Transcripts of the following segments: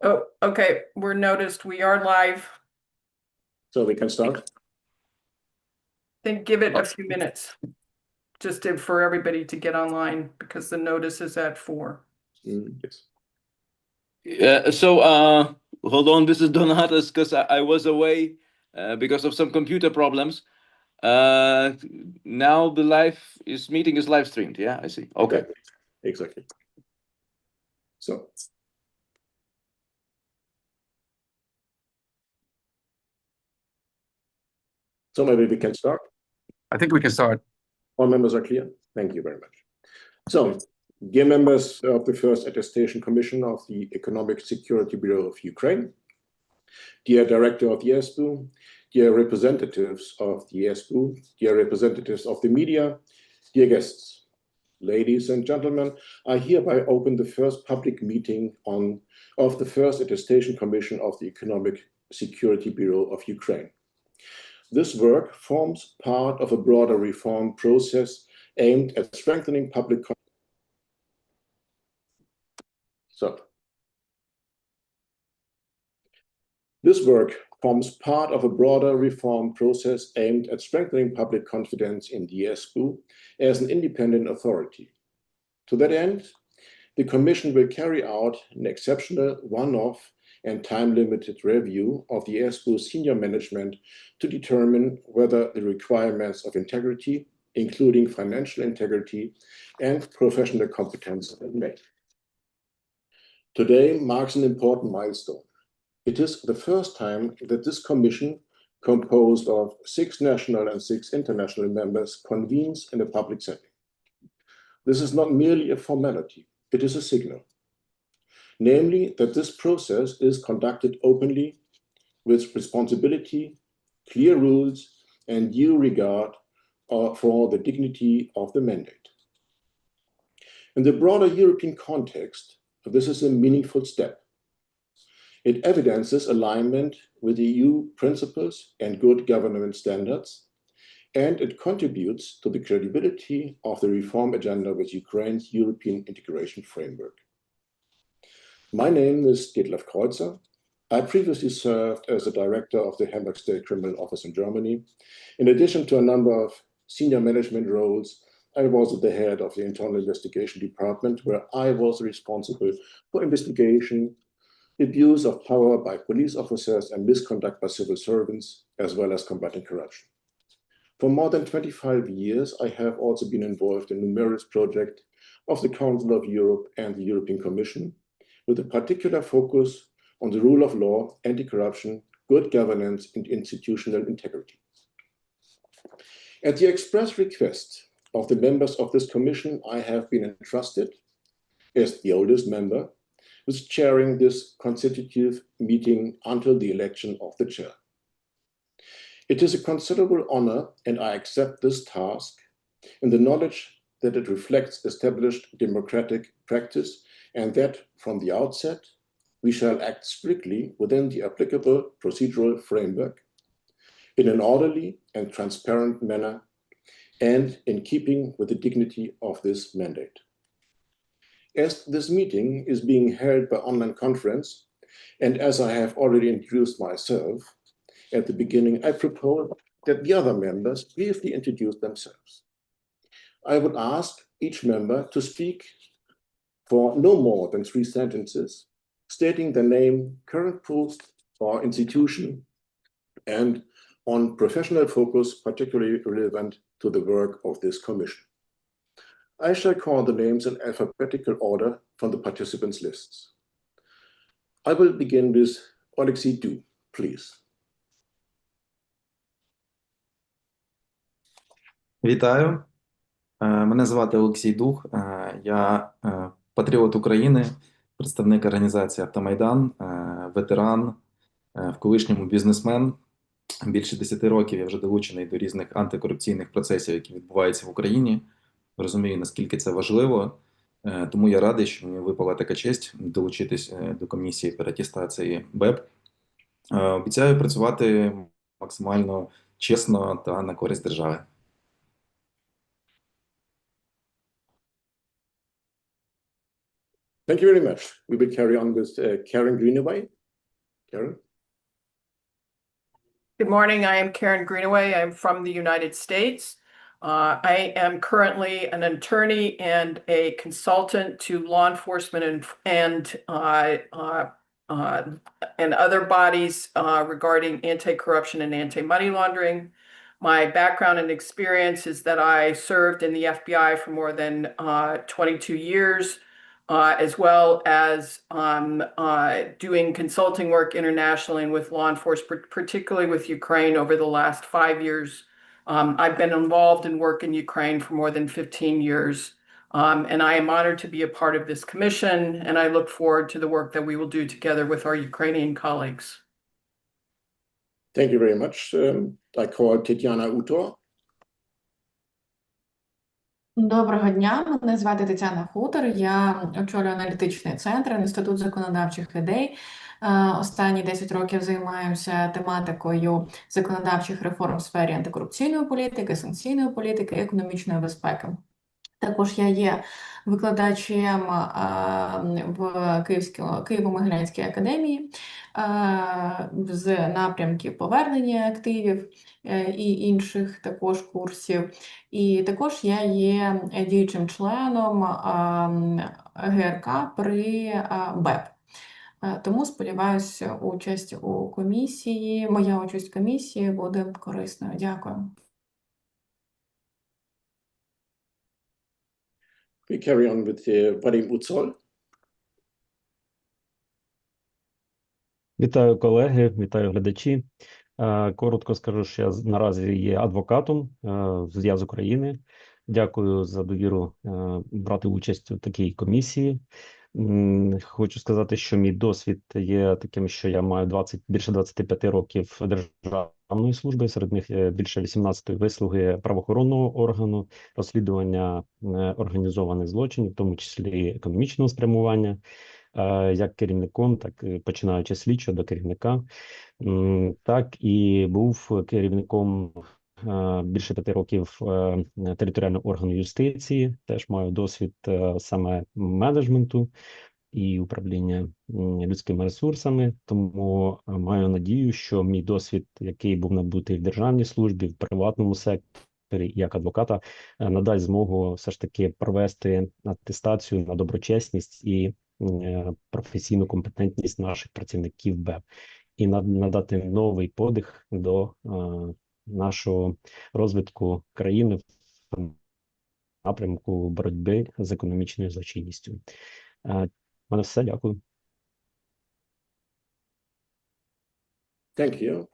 Oh, okay, we're noticed. We are live. So we can start. Then give it a few minutes. For everybody to get online because the notice is at 4. Yes. Hold on, this is Donatas because I was away because of some computer problems. Now the meeting is live streamed. Yeah, I see. Okay. Exactly. So maybe we can start. I think we can start. All members are clear. Thank you very much. So, dear members of the First Attestation Commission of the Economic Security Bureau of Ukraine, dear Director of the ESBU, dear representatives of the ESBU, dear representatives of the media, dear guests, ladies and gentlemen, I hereby open the first public meeting of the First Attestation Commission of the Economic Security Bureau of Ukraine. This work forms part of a broader reform process aimed at strengthening public This work forms part of a broader reform process aimed at strengthening public confidence in the ESBU as an independent authority. To that end, the Commission will carry out an exceptional one-off and time-limited review of the ESBU senior management to determine whether the requirements of integrity, including financial integrity and professional competence, are met. Today marks an important milestone. It is the first time that this Commission, composed of 6 national and 6 international members, convenes in a public setting. This is not merely a formality, it is a signal. Namely, that this process is conducted openly, with responsibility, clear rules, and due regard for the dignity of the mandate. In the broader European context, this is a meaningful step. It evidences alignment with EU principles and good governance standards, and it contributes to the credibility of the reform agenda with Ukraine's European integration framework. My name is Detlev Kreuzer. I previously served as the director of the Hamburg State Criminal Office in Germany. In addition to a number of senior management roles, I was at the head of the Internal Investigation Department, where I was responsible for investigation, abuse of power by police officers, and misconduct by civil servants, as well as combating corruption. For more than 25 years, I have also been involved in numerous projects of the Council of Europe and the European Commission, with a particular focus on the rule of law, anti-corruption, good governance, and institutional integrity. At the express request of the members of this commission, I have been entrusted, as the oldest member, with chairing this constitutive meeting until the election of the chair. It is a considerable honor, and I accept this task in the knowledge that it reflects established democratic practice and that from the outset, we shall act strictly within the applicable procedural framework in an orderly and transparent manner and in keeping with the dignity of this mandate. As this meeting is being held by online conference, and as I have already introduced myself at the beginning, I propose that the other members briefly introduce themselves. I would ask each member to speak for no more than 3 sentences, stating their name, current post or institution, and on professional focus particularly relevant to the work of this commission. I shall call the names in alphabetical order from the participants' lists. I will begin with Oleksiy Du, please. Вітаю, мене звати Олексій Дух, я патріот України, представник організації «Автомайдан», ветеран, в колишньому бізнесмен. Більше 10 років я вже долучений до різних антикорупційних процесів, які відбуваються в Україні. Розумію, наскільки це важливо, тому я радий, що мені випала така честь долучитись до комісії переатестації БЕП. Обіцяю працювати максимально чесно та на користь держави. Thank you very much. We will carry on with Karen Greenaway. Karen? Good morning. I am Karen Greenaway. I'm from the United States. I am currently an attorney and a consultant to law enforcement and other bodies regarding anti-corruption and anti-money laundering. My background and experience is that I served in the FBI for more than 22 years, as well as doing consulting work internationally and with law enforcement, particularly with Ukraine over the last 5 years. I've been involved in work in Ukraine for more than 15 years, and I am honored to be a part of this commission, and I look forward to the work that we will do together with our Ukrainian colleagues. Thank you very much. I call Tetiana Utor. Доброго дня, мене звати Тетяна Хутор, я очолюю аналітичний центр Інститут законодавчих ідей. Останні 10 років займаюся тематикою законодавчих реформ в сфері антикорупційної політики, санкційної політики, економічної безпеки. Також я є викладачем в Києво-Могилянській академії з напрямків повернення активів і інших також курсів. І також я є діючим членом ГРК при БЕП. Тому сподіваюся, участь у комісії, моя участь в комісії буде корисною. Дякую. We carry on with Vadim Utsol. Вітаю колеги, вітаю глядачі. Коротко скажу, що я наразі є адвокатом, я з України. Дякую за довіру брати участь у такій комісії. Хочу сказати, що мій досвід є таким, що я маю більше 25 років державної служби, серед них більше 18 вислуги правоохоронного органу, розслідування організованих злочинів, в тому числі економічного спрямування, як керівником, так і починаючи слідчого до керівника. Так і був керівником більше 5 років територіального органу юстиції, теж маю досвід саме менеджменту і управління людськими ресурсами, тому маю надію, що мій досвід, який був набутий в державній службі, в приватному секторі, як адвоката, надасть змогу все ж таки провести атестацію на доброчесність і професійну компетентність наших працівників БЕП і надати новий подих до нашого розвитку країни в напрямку боротьби з економічною злочинністю. У мене все, дякую. Thank you.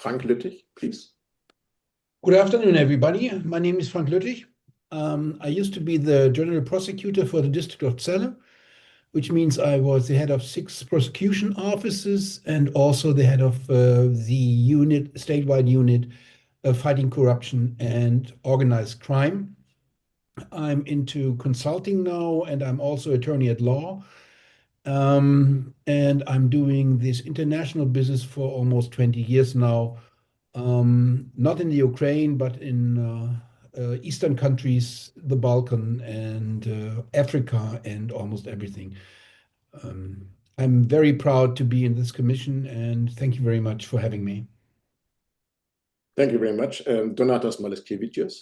Frank Lüttich, please. Good afternoon, everybody. My name is Frank Lüttich. I used to be the general prosecutor for the District of Celle, which means I was the head of 6 prosecution offices and also the head of the statewide unit fighting corruption and organized crime. I'm into consulting now, and I'm also attorney at law. And I'm doing this international business for almost 20 years now, not in the Ukraine, but in Eastern countries, the Balkan and Africa and almost everything. I'm very proud to be in this commission, and thank you very much for having me. Thank you very much. Donatas Maleškevičius.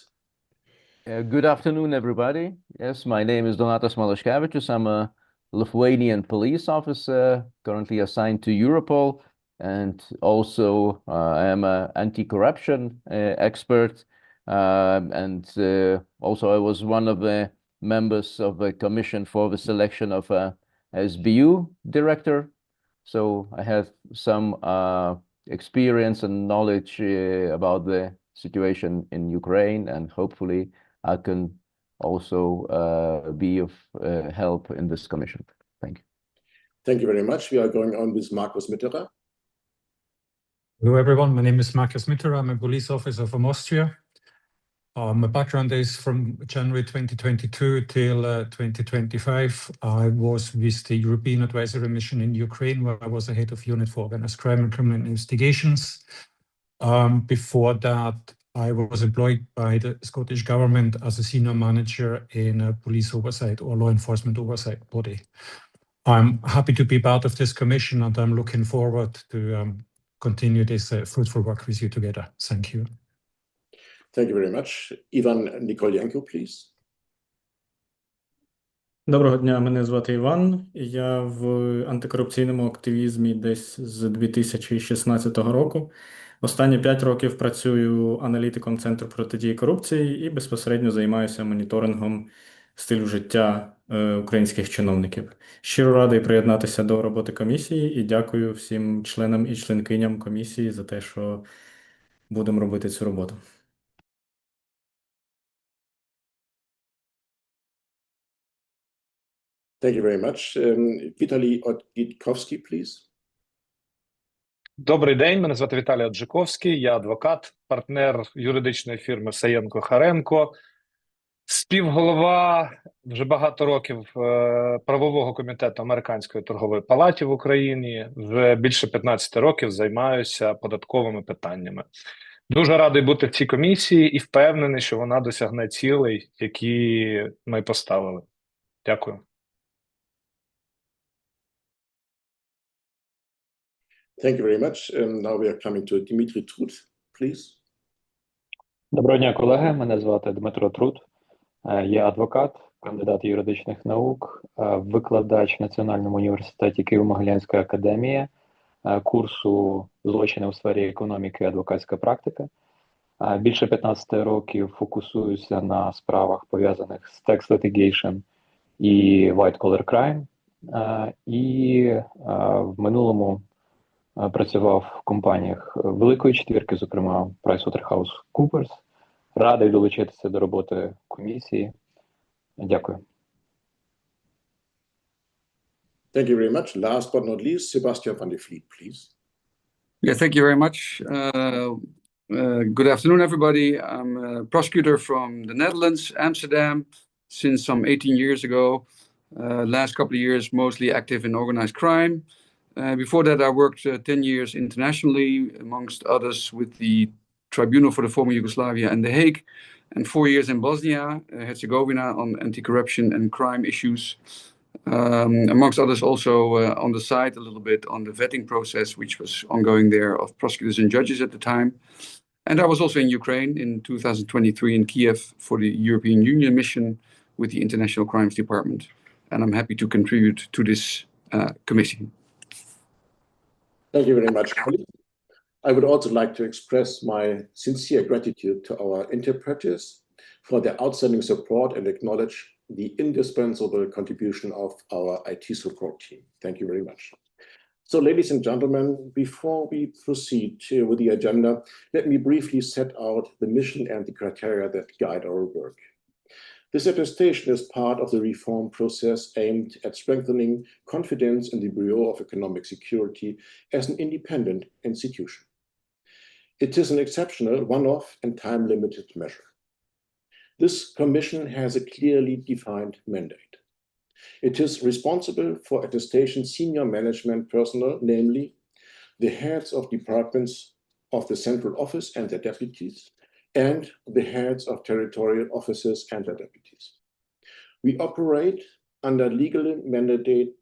Good afternoon, everybody. Yes, my name is Donatas Maleškevičius. I'm a Lithuanian police officer, currently assigned to Europol, and also I am an anti-corruption expert. And also I was one of the members of the commission for the selection of a SBU director. So I have some experience and knowledge about the situation in Ukraine, and hopefully I can also be of help in this commission. Thank you. Thank you very much. We are going on with Markus Mitterer. Hello, everyone. My name is Markus Mitterer. I'm a police officer from Austria. My background is from January 2022 till 2025. I was with the European Advisory Mission in Ukraine, where I was the head of unit for organized crime and criminal investigations. Before that, I was employed by the Scottish Government as a senior manager in a police oversight or law enforcement oversight body. I'm happy to be part of this commission, and I'm looking forward to continue this fruitful work with you together. Thank you. Thank you very much. Ivan Nikolenko, please. Доброго дня, мене звати Іван. Я в антикорупційному активізмі десь з 2016 року. Останні 5 років працюю аналітиком Центру протидії корупції і безпосередньо займаюся моніторингом стилю життя українських чиновників. Щиро радий приєднатися до роботи комісії і дякую всім членам і членкиням комісії за те, що будемо робити цю роботу. Thank you very much. Vitaly Odgitkovsky, please. Добрий день, мене звати Віталій Оджиковський, я адвокат, партнер юридичної фірми Саєнко-Харенко, співголова вже багато років правового комітету Американської торгової палати в Україні, вже більше 15 років займаюся податковими питаннями. Дуже радий бути в цій комісії і впевнений, що вона досягне цілей, які ми поставили. Дякую. Thank you very much. Now we are coming to Dmitry Trut, please. Доброго дня, колеги. Мене звати Дмитро Трут. Я адвокат, кандидат юридичних наук, викладач в Національному університеті Києво-Могилянської академії курсу «Злочини у сфері економіки і адвокатська практика». Більше 15 років фокусуюся на справах, пов'язаних з tax litigation і white collar crime. І в минулому працював в компаніях Великої Четвірки, зокрема PricewaterhouseCoopers. Радий долучитися до роботи комісії. Дякую. Thank you very much. Last but not least, Sebastian van der Vliet, please. Yeah, thank you very much. Good afternoon, everybody. I'm a prosecutor from the Netherlands, Amsterdam, since some 18 years ago. Last couple of years, mostly active in organized crime. Before that, I worked 10 years internationally, amongst others with the Tribunal for the Former Yugoslavia and The Hague, and 4 years in Bosnia, Herzegovina on anti-corruption and crime issues. Amongst others also on the side a little bit on the vetting process, which was ongoing there of prosecutors and judges at the time. And I was also in Ukraine in 2023 in Kiev for the European Union mission with the International Crimes Department. And I'm happy to contribute to this committee. Thank you very much, colleague. I would also like to express my sincere gratitude to our interpreters for their outstanding support and acknowledge the indispensable contribution of our IT support team. Thank you very much. So, ladies and gentlemen, before we proceed with the agenda, let me briefly set out the mission and the criteria that guide our work. This attestation is part of the reform process aimed at strengthening confidence in the Bureau of Economic Security as an independent institution. It is an exceptional, one-off and time-limited measure. This commission has a clearly defined mandate. It is responsible for attestation senior management personnel, namely the heads of departments of the central office and their deputies, and the heads of territorial offices and their deputies. We operate under legally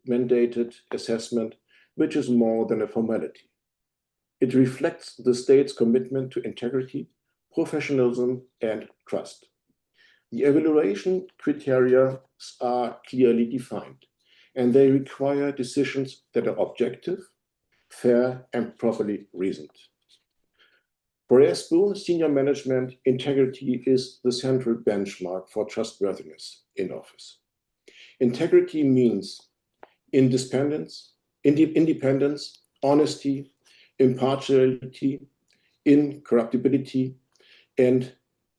mandated assessment, which is more than a formality. It reflects the state's commitment to integrity, professionalism, and trust. The evaluation criteria are clearly defined, and they require decisions that are objective, fair, and properly reasoned. For ESBU, senior management integrity is the central benchmark for trustworthiness in office. Integrity means independence, honesty, impartiality, incorruptibility, and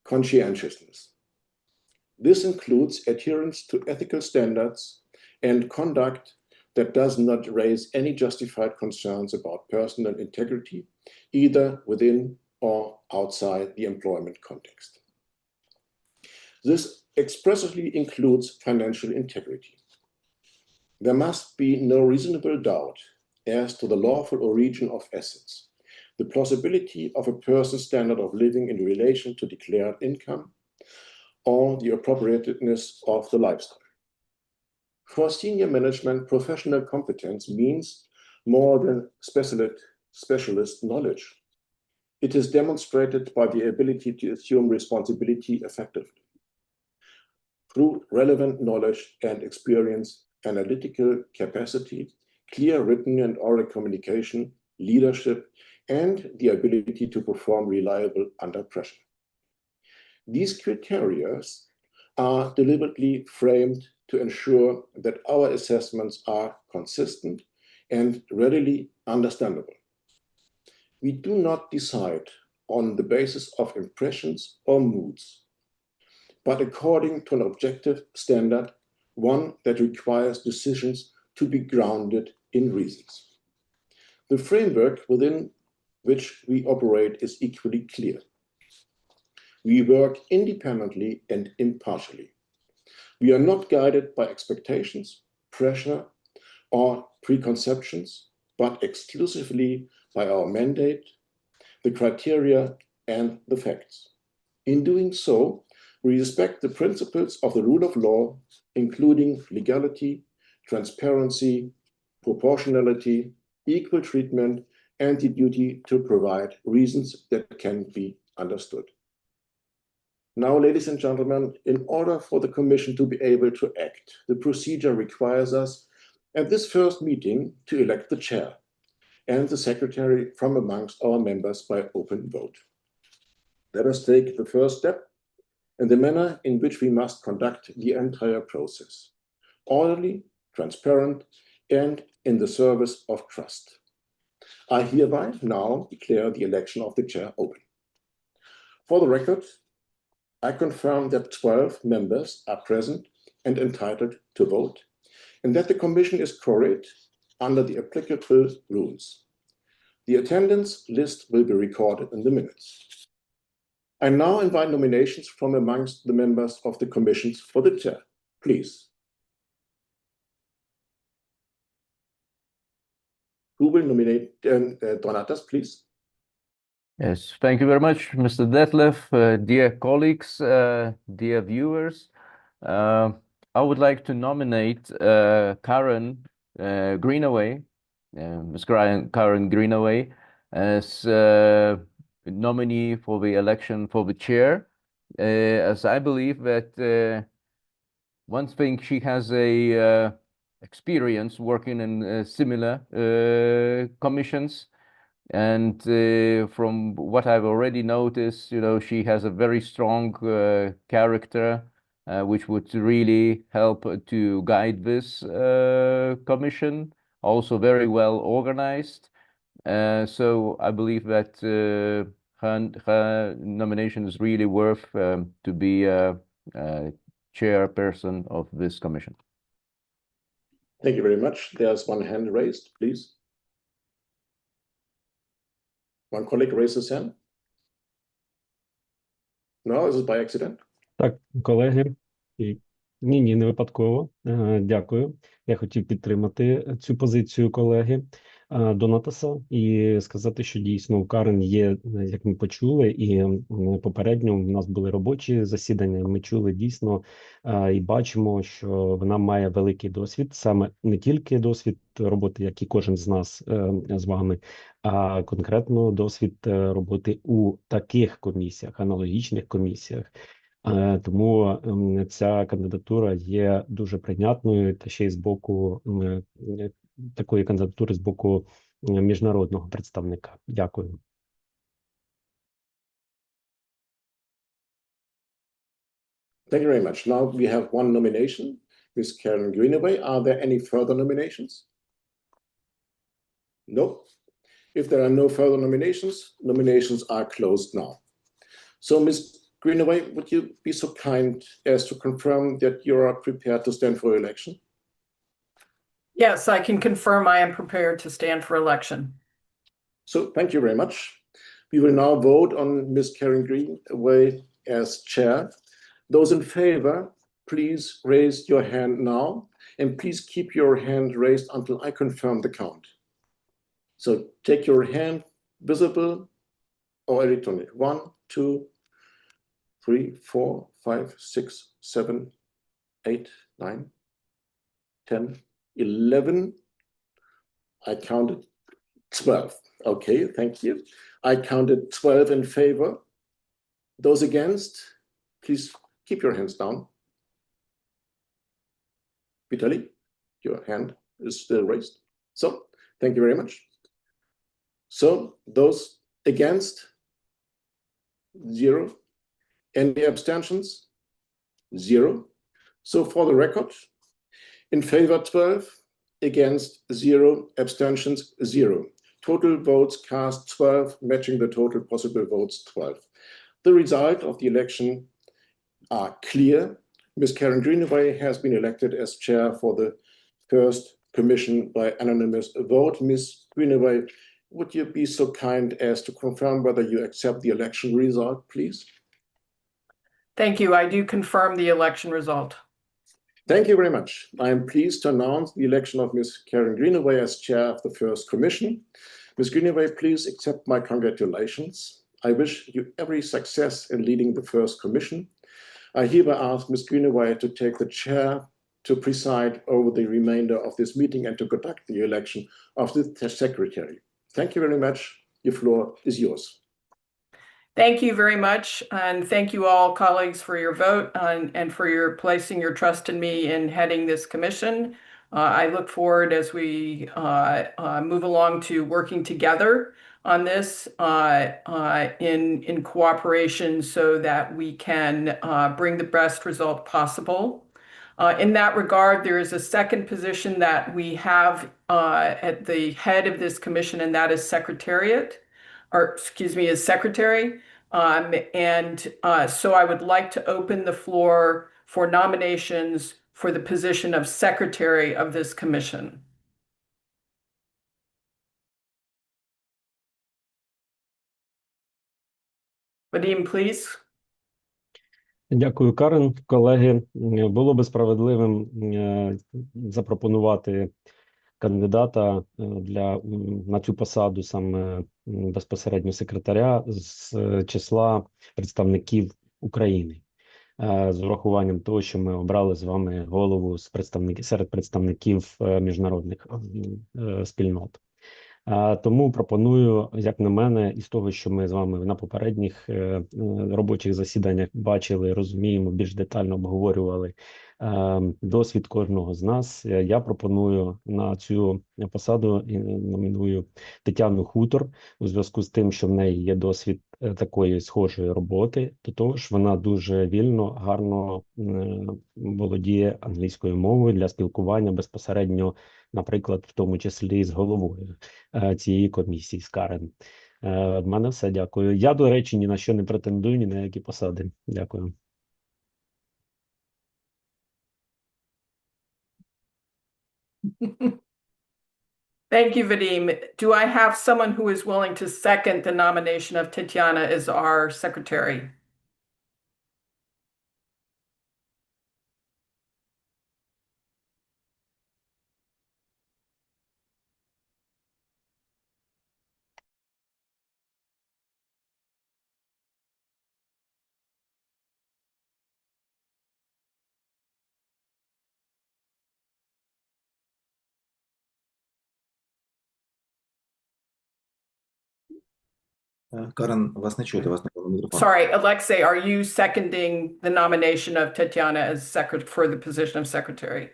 conscientiousness. This includes adherence to ethical standards and conduct that does not raise any justified concerns about personal integrity, either within or outside the employment context. This expressly includes financial integrity. There must be no reasonable doubt as to the lawful origin of assets, the plausibility of a person's standard of living in relation to declared income, or the appropriateness of the lifestyle. For senior management, professional competence means more than specialist knowledge. It is demonstrated by the ability to assume responsibility effectively. Through relevant knowledge and experience, analytical capacity, clear written and oral communication, leadership, and the ability to perform reliably under pressure. These criteria are deliberately framed to ensure that our assessments are consistent and readily understandable. We do not decide on the basis of impressions or moods, but according to an objective standard, one that requires decisions to be grounded in reasons. The framework within which we operate is equally clear. We work independently and impartially. We are not guided by expectations, pressure, or preconceptions, but exclusively by our mandate, the criteria, and the facts. In doing so, we respect the principles of the rule of law, including legality, transparency, proportionality, equal treatment, and the duty to provide reasons that can be understood. Now, ladies and gentlemen, in order for the Commission to be able to act, the procedure requires us at this first meeting to elect the chair and the secretary from amongst our members by open vote. Let us take the first step in the manner in which we must conduct the entire process: orderly, transparent, and in the service of trust. I hereby now declare the election of the chair open. For the record, I confirm that 12 members are present and entitled to vote, and that the Commission is quorate under the applicable rules. The attendance list will be recorded in the minutes. I now invite nominations from amongst the members of the commissions for the chair. Please. Who will nominate Donatas, please? Yes, thank you very much, Mr. Detlef. Dear colleagues, dear viewers, I would like to nominate Karen Greenaway, Ms. Karen Greenaway, as nominee for the election for the chair, as I believe that one thing, she has a experience working in similar commissions. And from what I've already noticed, she has a very strong character, which would really help to guide this commission. Also very well organized. So I believe that her nomination is really worth to be a chairperson of this commission. Thank you very much. There's one hand raised, please. One colleague raised his hand. No, is it by accident? Так, колеги, ні, не випадково. Дякую. Я хотів підтримати цю позицію колеги Донатаса і сказати, що дійсно у Карен є, як ми почули, і попередньо у нас були робочі засідання, ми чули дійсно і бачимо, що вона має великий досвід, саме не тільки досвід роботи, як і кожен з нас з вами, а конкретно досвід роботи у таких комісіях, аналогічних комісіях. Тому ця кандидатура є дуже прийнятною, та ще й з боку такої кандидатури з боку міжнародного представника. Дякую. Thank you very much. Now we have one nomination, Ms. Karen Greenaway. Are there any further nominations? No. If there are no further nominations, nominations are closed now. So, Ms. Greenaway, would you be so kind as to confirm that you are prepared to stand for election? Yes, I can confirm I am prepared to stand for election. So thank you very much. We will now vote on Ms. Karen Greenaway as chair. Those in favor, please raise your hand now, and please keep your hand raised until I confirm the count. So take your hand visible or electronic? 1, 2, 3, 4, 5, 6, 7, 8, 9, 10, 11. I counted 12. Okay, thank you. I counted 12 in favor. Those against, please keep your hands down. Vitaly, your hand is still raised. So, thank you very much. So, those against, 0. Any abstentions? 0. So, for the record, in favor 12, against 0, abstentions 0. Total votes cast 12, matching the total possible votes 12. The result of the election are clear. Ms. Karen Greenaway has been elected as chair for the first commission by anonymous vote. Ms. Greenaway, would you be so kind as to confirm whether you accept the election result, please? Thank you. I do confirm the election result. Thank you very much. I am pleased to announce the election of Ms. Karen Greenaway as chair of the first commission. Ms. Greenaway, please accept my congratulations. I wish you every success in leading the first commission. I hereby ask Ms. Greenaway to take the chair to preside over the remainder of this meeting and to conduct the election of the secretary. Thank you very much. Your floor is yours. Thank you very much, and thank you all, colleagues, for your vote and for your placing your trust in me in heading this commission. I look forward as we move along to working together on this in cooperation so that we can bring the best result possible. In that regard, there is a second position that we have at the head of this commission, and that is secretariat. Or excuse me, as secretary. So I would like to open the floor for nominations for the position of secretary of this commission. Vadim, please. Дякую, Карен. Колеги, було би справедливим запропонувати кандидата на цю посаду саме безпосередньо секретаря з числа представників України. З урахуванням того, що ми обрали з вами голову серед представників міжнародних спільнот. Тому пропоную, як на мене, із того, що ми з вами на попередніх робочих засіданнях бачили, розуміємо, більш детально обговорювали досвід кожного з нас. Я пропоную на цю посаду і номіную Тетяну Хутор у зв'язку з тим, що в неї є досвід такої схожої роботи. До того ж, вона дуже вільно, гарно володіє англійською мовою для спілкування безпосередньо, наприклад, в тому числі з головою цієї комісії, з Карен. В мене все, дякую. Я, до речі, ні на що не претендую, ні на які посади. Дякую. Thank you, Vadim. Do I have someone who is willing to second the nomination of Tatiana as our secretary? Карен, вас не чути, вас не було мікрофон. Sorry, Alexei, are you seconding the nomination of Tatiana as for the position of secretary?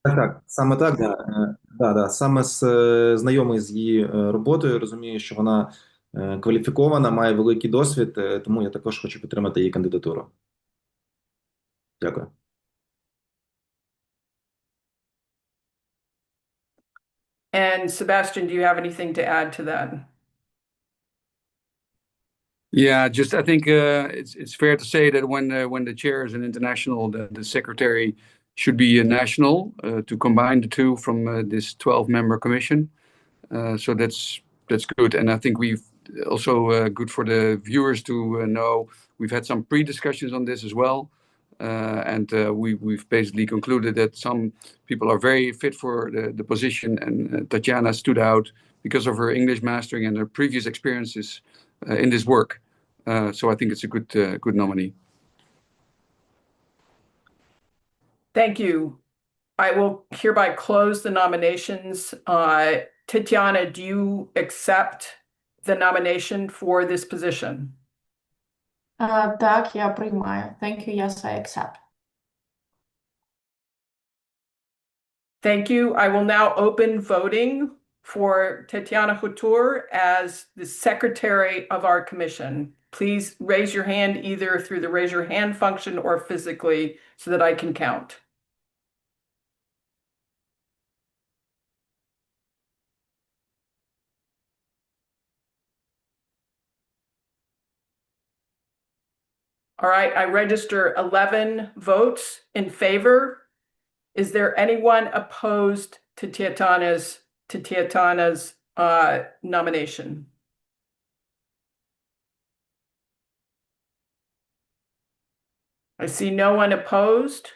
Так, саме так, да. Саме знайомий з її роботою, розумію, що вона кваліфікована, має великий досвід, тому я також хочу підтримати її кандидатуру. Дякую. And Sebastian, do you have anything to add to that? Yeah, just I think it's fair to say that when the chair is an international, the secretary should be a national to combine the two from this 12-member commission. So that's good, and I think we've also good for the viewers to know we've had some pre-discussions on this as well. We've basically concluded that some people are very fit for the position, and Tatiana stood out because of her English mastering and her previous experiences in this work. So I think it's a good nominee. Thank you. I will hereby close the nominations. Tatiana, do you accept the nomination for this position? Так, я приймаю. Thank you, yes, I accept. Thank you. I will now open voting for Tatiana Hutor as the secretary of our commission. Please raise your hand either through the raise your hand function or physically so that I can count. All right, I register 11 votes in favor. Is there anyone opposed to Tatiana's nomination? I see no one opposed.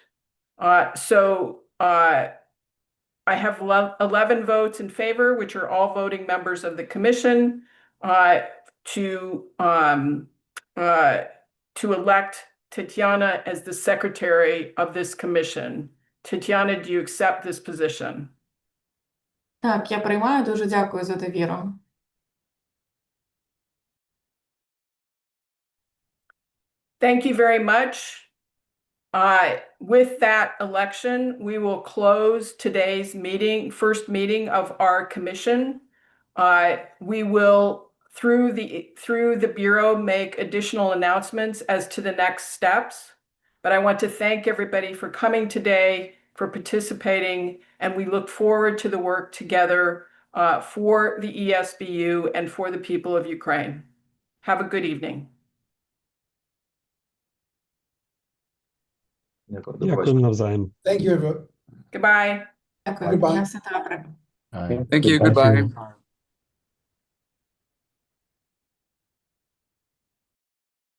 I have 11 votes in favor, which are all voting members of the commission, to elect Tatiana as the secretary of this commission. Tatiana, do you accept this position? Так, я приймаю. Дуже дякую за довіру. Thank you very much. With that election, we will close today's meeting, first meeting of our commission. We will, through the Bureau, make additional announcements as to the next steps. But I want to thank everybody for coming today, for participating, and we look forward to the work together for the ESBU and for the people of Ukraine. Have a good evening. Дякую, до Дякую побачення. навзаєм. Thank you, everyone. Goodbye. Дякую. Goodbye. На все добре. Thank you. Goodbye.